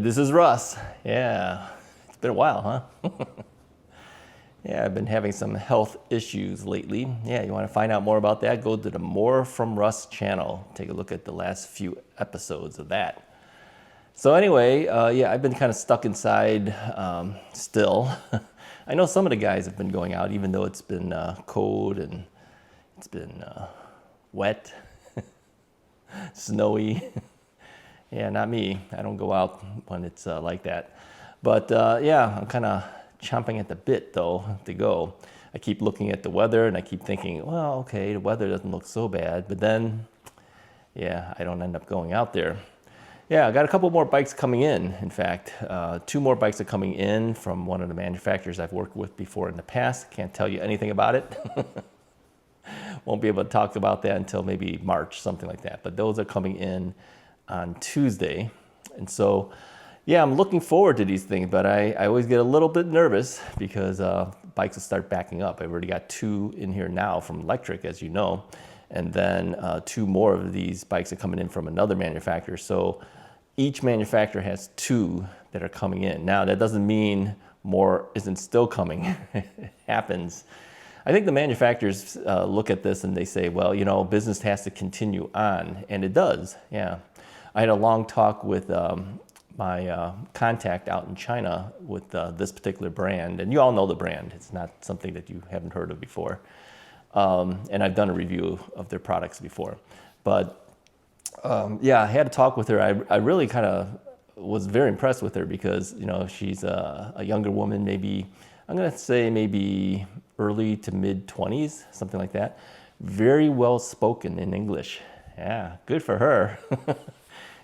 This is Russ. Yeah, it's been a while, huh? Yeah, I've been having some health issues lately. Yeah, you want to find out more about that? Go to the More From Russ channel. Take a look at the last few episodes of that. So anyway, yeah, I've been kind of stuck inside still. I know some of the guys have been going out, even though it's been cold and it's been wet, snowy. Yeah, not me. I don't go out when it's like that. But yeah, I'm kind of chomping at the bit though to go. I keep looking at the weather and I keep thinking, well, okay, the weather doesn't look so bad. But then, yeah, I don't end up going out there. Yeah, I got a couple more bikes coming in fact. 2 more bikes are coming in from one of the manufacturers I've worked with before in the past. Can't tell you anything about it. Won't be able to talk about that until maybe March, something like that. But those are coming in on Tuesday. And so, yeah, I'm looking forward to these things, but I always get a little bit nervous because bikes will start backing up. I've already got 2 in here now from Lectric, as you know, and then 2 more of these bikes are coming in from another manufacturer. So each manufacturer has 2 that are coming in. Now, that doesn't mean more isn't still coming. It happens. I think the manufacturers look at this and they say, well, you know, business has to continue on, and it does, yeah. I had a long talk with my contact out in China with this particular brand, and you all know the brand. It's not something that you haven't heard of before. And I've done a review of their products before. But yeah, I had a talk with her. I really kind of was very impressed with her because, you know, she's a younger woman, maybe, I'm going to say maybe early to mid 20s, something like that. Very well spoken in English. Yeah, good for her.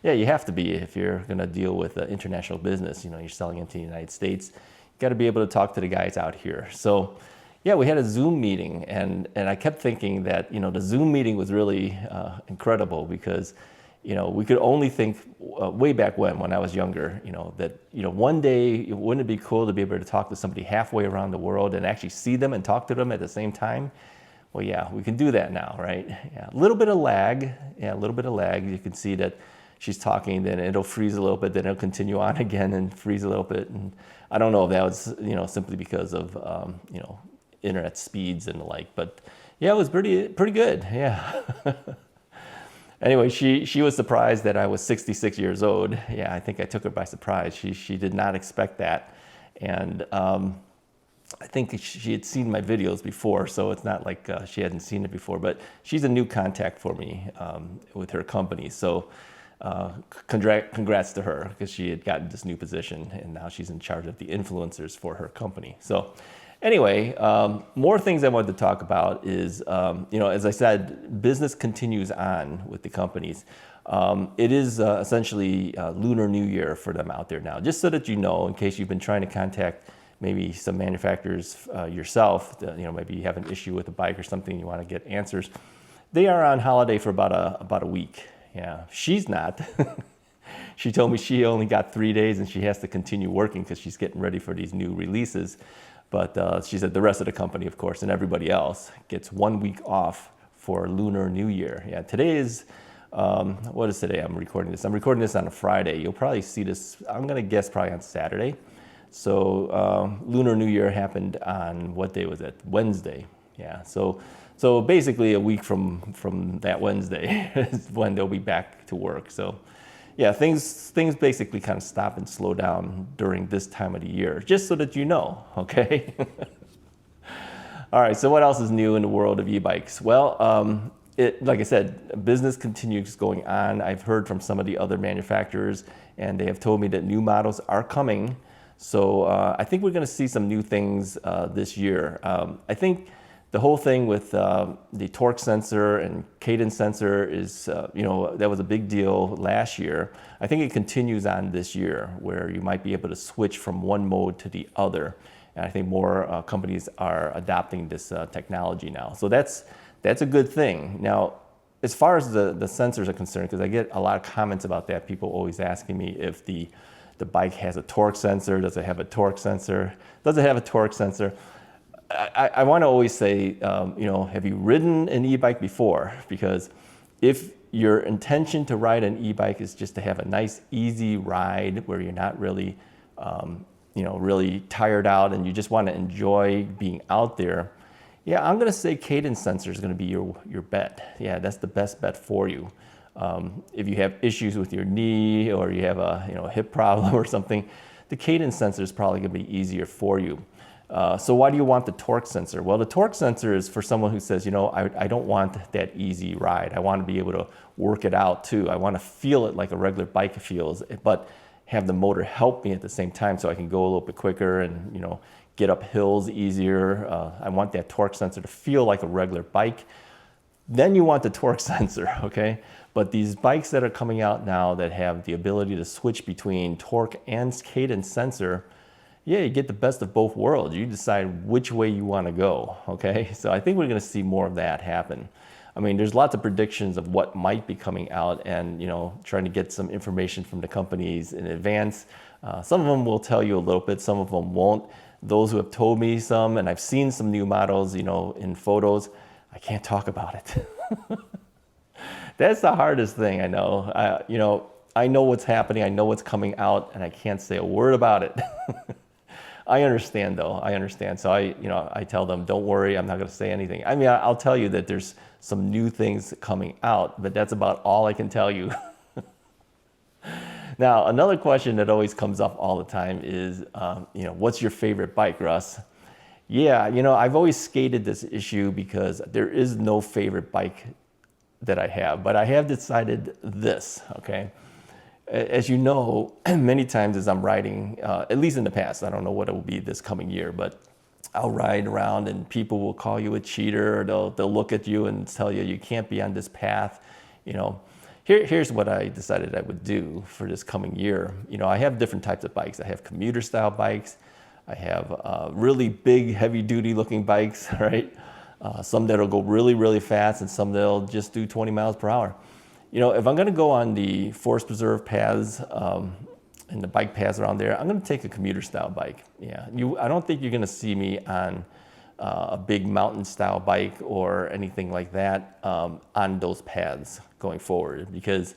Yeah, you have to be if you're going to deal with international business. You know, you're selling into the United States. You got to be able to talk to the guys out here. So, yeah, we had a Zoom meeting, and I kept thinking that, you know, the Zoom meeting was really incredible because, you know, we could only think way back when I was younger, you know, that, you know, one day, wouldn't it be cool to be able to talk to somebody halfway around the world and actually see them and talk to them at the same time? Well, yeah, we can do that now, right? Yeah, a little bit of lag. Yeah, a little bit of lag. You can see that she's talking, then it'll freeze a little bit, then it'll continue on again and freeze a little bit. And I don't know if that was, you know, simply because of, you know, internet speeds and the like, but yeah, it was pretty good, yeah. Anyway, she was surprised that I was 66 years old. Yeah, I think I took her by surprise. She did not expect that. And I think she had seen my videos before, so it's not like she hadn't seen it before, but she's a new contact for me with her company. So congrats to her because she had gotten this new position and now she's in charge of the influencers for her company. So anyway, more things I wanted to talk about is, you know, as I said, business continues on with the companies. It is essentially Lunar New Year for them out there now, just so that you know, in case you've been trying to contact maybe some manufacturers yourself, you know, maybe you have an issue with a bike or something, you want to get answers. They are on holiday for about a week. Yeah, she's not. She told me she only got 3 days and she has to continue working because she's getting ready for these new releases. But she said the rest of the company, of course, and everybody else gets 1 week off for Lunar New Year. Yeah, today is, what is today? I'm recording this on a Friday. You'll probably see this, I'm going to guess probably on Saturday. So Lunar New Year happened on, what day was it? Wednesday. Yeah, so basically a week from that Wednesday is when they'll be back to work. So yeah, things basically kind of stop and slow down during this time of the year, just so that you know, okay? All right, so what else is new in the world of e-bikes? Well, like I said, business continues going on. I've heard from some of the other manufacturers, and they have told me that new models are coming. So I think we're gonna see some new things this year. I think the whole thing with the torque sensor and cadence sensor is, you know, that was a big deal last year. I think it continues on this year where you might be able to switch from one mode to the other. And I think more companies are adopting this technology now. So that's a good thing. Now, as far as the sensors are concerned, because I get a lot of comments about that, people always asking me if the bike has a torque sensor, does it have a torque sensor, does it have a torque sensor? I want to always say, you know, have you ridden an e-bike before? Because If your intention to ride an e-bike is just to have a nice, easy ride where you're not really, really tired out and you just want to enjoy being out there, yeah, I'm going to say cadence sensor is going to be your bet. Yeah, that's the best bet for you. If you have issues with your knee or you have a hip problem or something, the cadence sensor is probably going to be easier for you. So why do you want the torque sensor? Well, the torque sensor is for someone who says, I don't want that easy ride. I want to be able to work it out too. I want to feel it like a regular bike feels, but have the motor help me at the same time so I can go a little bit quicker and, get up hills easier. I want that torque sensor to feel like a regular bike. Then you want the torque sensor, okay? But these bikes that are coming out now that have the ability to switch between torque and cadence sensor, yeah, you get the best of both worlds. You decide which way you want to go, okay? So I think we're going to see more of that happen. I mean, there's lots of predictions of what might be coming out and, trying to get some information from the companies in advance. Some of them will tell you a little bit, some of them won't. Those who have told me some, and I've seen some new models, in photos, I can't talk about it. That's the hardest thing, I know. I know what's happening, I know what's coming out, and I can't say a word about it. I understand though, I understand. So I tell them, don't worry, I'm not gonna say anything. I mean, I'll tell you that there's some new things coming out, but that's about all I can tell you. Now, another question that always comes up all the time is, what's your favorite bike, Russ? Yeah, I've always skated this issue because there is no favorite bike that I have, but I have decided this, okay? As you know, many times as I'm riding, at least in the past, I don't know what it will be this coming year, but I'll ride around and people will call you a cheater, or they'll look at you and tell you you can't be on this path, Here's what I decided I would do for this coming year. I have different types of bikes. I have commuter style bikes. I have really big, heavy duty looking bikes, right? Some that'll go really, really fast and some that'll just do 20 miles per hour. If I'm gonna go on the forest preserve paths and the bike paths around there, I'm gonna take a commuter style bike. Yeah, I don't think you're gonna see me on a big mountain style bike or anything like that on those paths going forward, because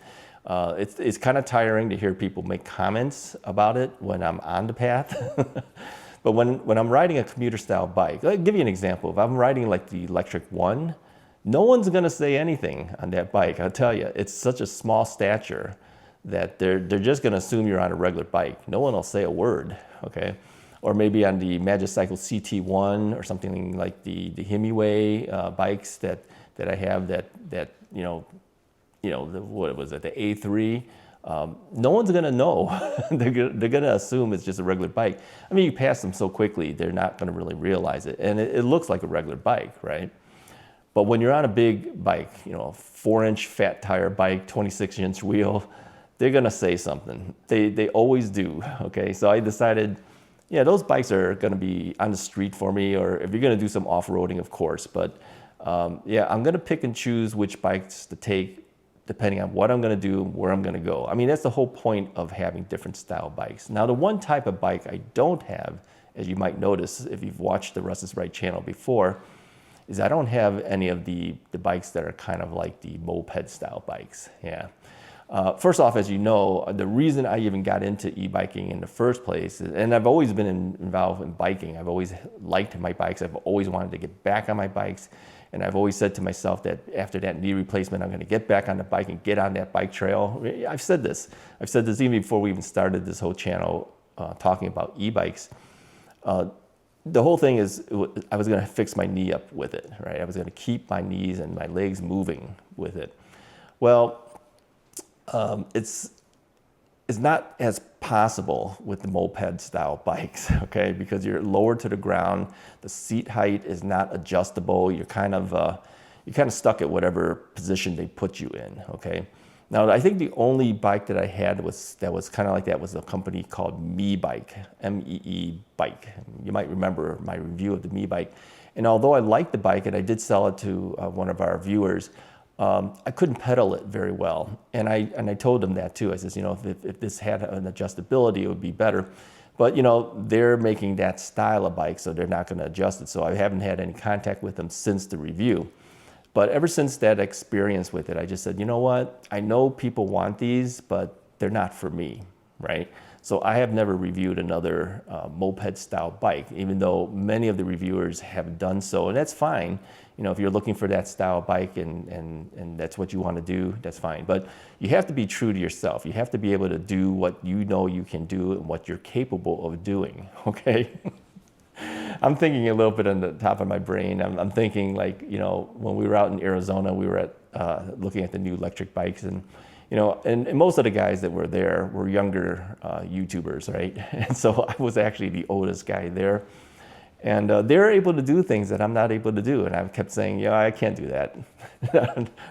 it's kind of tiring to hear people make comments about it when I'm on the path. But when I'm riding a commuter style bike, I'll give you an example. If I'm riding like the Electric One, no one's gonna say anything on that bike, I'll tell you. It's such a small stature that they're just gonna assume you're on a regular bike. No one will say a word, okay? Or maybe on the magicycle CT1 or something like the Himiway bikes that I have what was it, the A3? No one's gonna know. They're gonna assume it's just a regular bike. I mean, you pass them so quickly, they're not gonna really realize it. And it looks like a regular bike, right? But when you're on a big bike, a 4-inch fat tire bike, 26-inch wheel, they're gonna say something. They always do, okay? So I decided, yeah, those bikes are gonna be on the street for me, or if you're gonna do some off-roading, of course. But yeah, I'm gonna pick and choose which bikes to take depending on what I'm gonna do, where I'm gonna go. I mean, that's the whole point of having different style bikes. Now, the one type of bike I don't have, as you might notice if you've watched the Russ's Ride channel before, is I don't have any of the bikes that are kind of like the moped style bikes, yeah. First off, as you know, the reason I even got into e-biking in the first place, and I've always been involved in biking. I've always liked my bikes. I've always wanted to get back on my bikes. And I've always said to myself that after that knee replacement, I'm gonna get back on the bike and get on that bike trail. I've said this even before we even started this whole channel talking about e-bikes. The whole thing is I was gonna fix my knee up with it, right? I was gonna keep my knees and my legs moving with it. Well, it's not as possible with the moped style bikes, okay? Because you're lower to the ground, the seat height is not adjustable. You're kind of stuck at whatever position they put you in, okay? Now, I think the only bike that I had that was kind of like that was a company called Me-Bike, M-E-E Bike. You might remember my review of the Me-Bike. And although I liked the bike and I did sell it to one of our viewers, I couldn't pedal it very well. And I told them that too. I says, if this had an adjustability, it would be better. But, they're making that style of bike, so they're not going to adjust it. So I haven't had any contact with them since the review. But ever since that experience with it, I just said, you know what? I know people want these, but they're not for me, right? So I have never reviewed another moped style bike, even though many of the reviewers have done so, and that's fine. You know, if you're looking for that style bike and that's what you want to do, that's fine. But you have to be true to yourself. You have to be able to do what you know you can do and what you're capable of doing, okay? I'm thinking a little bit on the top of my brain. I'm thinking like, you know, when we were out in Arizona, we were looking at the new electric bikes, and you know, and most of the guys that were there were younger YouTubers, right? And so I was actually the oldest guy there. And they're able to do things that I'm not able to do. And I kept saying, yeah, I can't do that.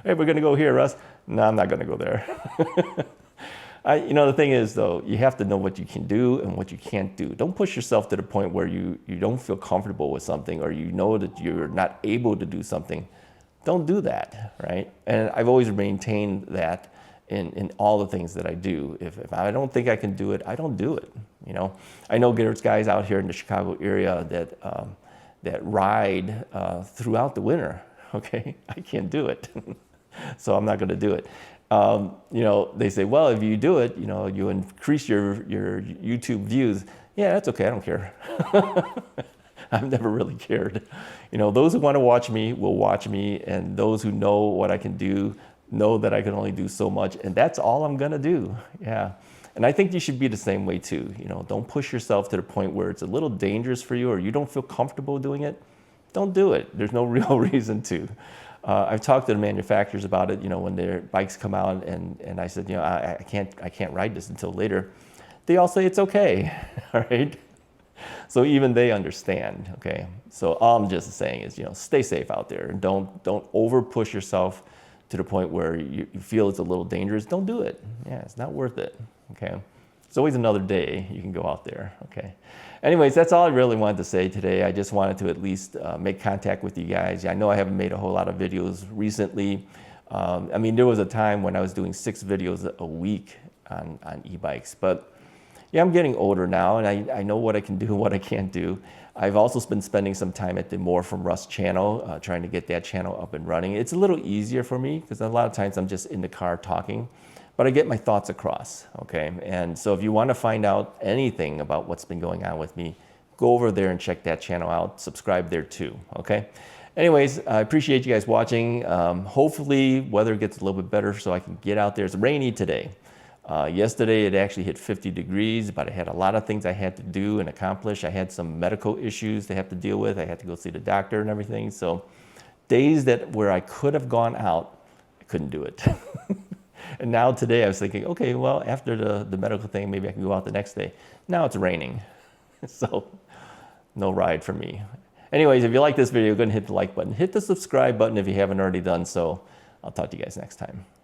Hey, we're going to go here, Russ. No, I'm not going to go there. You know, the thing is, though, you have to know what you can do and what you can't do. Don't push yourself to the point where you don't feel comfortable with something, or you know that you're not able to do something. Don't do that, right? And I've always maintained that in all the things that I do. If I don't think I can do it, I don't do it. You know, I know there's guys out here in the Chicago area that ride throughout the winter. Okay, I can't do it, so I'm not going to do it. You know, they say, well, if you do it, you know, you increase your YouTube views. Yeah, that's okay. I don't care. I've never really cared. You know, those who want to watch me will watch me, and those who know what I can do know that I can only do so much, and that's all I'm gonna do. Yeah. And I think you should be the same way too. You know, don't push yourself to the point where it's a little dangerous for you or you don't feel comfortable doing it. Don't do it. There's no real reason to. I've talked to the manufacturers about it, you know, when their bikes come out, and I said, you know, I can't ride this until later. They all say it's okay, all right? So even they understand, okay? So all I'm just saying is, you know, stay safe out there, and don't over push yourself to the point where you feel it's a little dangerous. Don't do it. Yeah, it's not worth it, okay? It's always another day you can go out there, okay? Anyways, that's all I really wanted to say today. I just wanted to at least make contact with you guys. I know I haven't made a whole lot of videos recently. I mean, there was a time when I was doing 6 videos a week on e-bikes, but yeah, I'm getting older now, and I know what I can do and what I can't do. I've also been spending some time at the More from Russ channel, trying to get that channel up and running. It's a little easier for me because a lot of times I'm just in the car talking, but I get my thoughts across, okay? And so if you want to find out anything about what's been going on with me, go over there and check that channel out. Subscribe there too, okay? Anyways, I appreciate you guys watching. Hopefully weather gets a little bit better so I can get out there. It's rainy today. Yesterday it actually hit 50 degrees, but I had a lot of things I had to do and accomplish. I had some medical issues to have to deal with. I had to go see the doctor and everything. So days where I could have gone out, I couldn't do it. And now today I was thinking, okay, well, after the medical thing, maybe I can go out the next day. Now it's raining, so no ride for me. Anyways, if you like this video, go ahead and hit the like button. Hit the subscribe button if you haven't already done so. I'll talk to you guys next time.